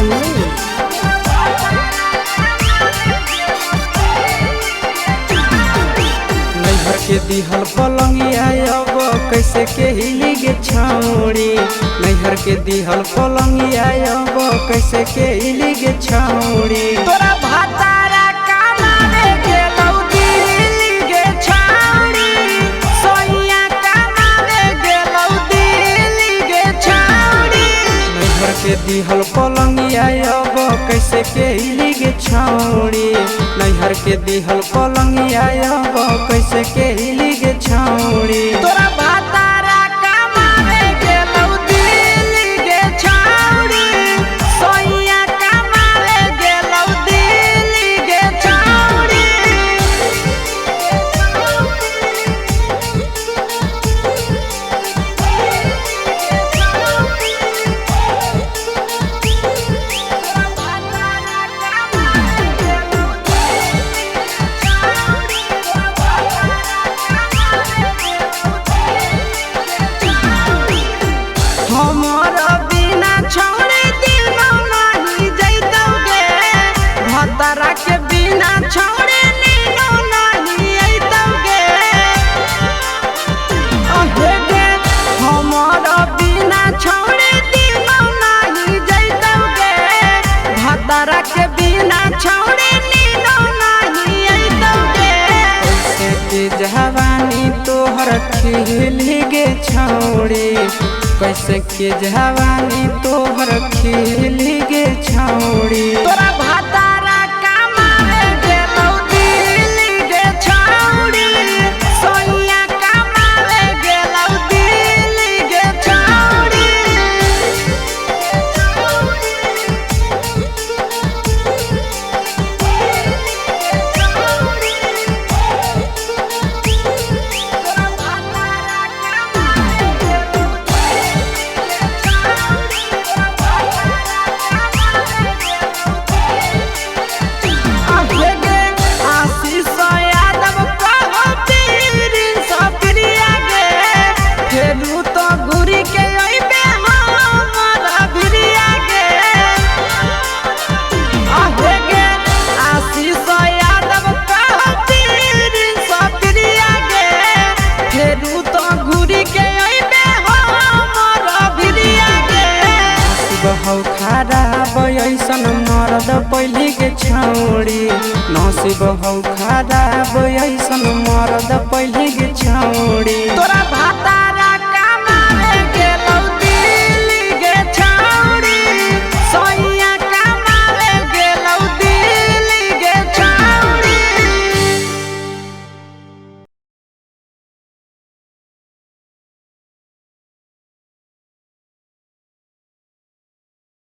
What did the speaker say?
Unlimited. नैहर के दिहल पलंगिया अब कैसे के हिली गे छौड़ी। नैहर के दिहल पलंगिया अब कैसे के हिली गे छौड़ी। तोरा भातारा कमावे गेलौ दिल्ली गे छौड़ी। सोइया कमावे गेलौ दिल्ली गे छौड़ी। नैहर के दिहल पलंगिया अब कैसे के हिली गे छौड़ी। नैहर के दिहल पलंगिया अब कैसे के हिली गे छौड़ी। तोरा भातारा कमावे गेलौ दिल्ली गे छौड़ी। सोइया कमावे गेलौ दिल्ली गे छौड़ी। हमर बिना छौड़े दिनो नहीं जैतौगे। भतरा के बिना छौड़े नीनो नहीं अइतौगे। अहे गे हमर बिना छौड़े दिनो नहीं जैतौगे। भतरा के बिना छौड़े नीनो नहीं अइतौगे। कैसे के जवानी तोहर खिली गे छौड़ी। कैसे के जवानी तोहर खिली गे छौड़ी। तोरा भातारा कमावे गेलौ दिल्ली गे छौड़ी। सोइया कमावे गेलौ दिल्ली गे छौड़ी। तोरा भातारा कमावे गेलौ अहेगे आशीष यादव कहो पीरी सप्रिया गे। फेरू तो घुरी के अइबे हमरा भिरिया गे। अहेगे आशीष यादव कहो पीरी सप्रिया गे। फेरू तो घुरी के अइबे हमरा भिरिया गे। बहु खराब ऐसन मरद पहली के छौड़ी। नसीब हौ खराब ऐसन मरद पहली के छौड़ी। तोरा भाता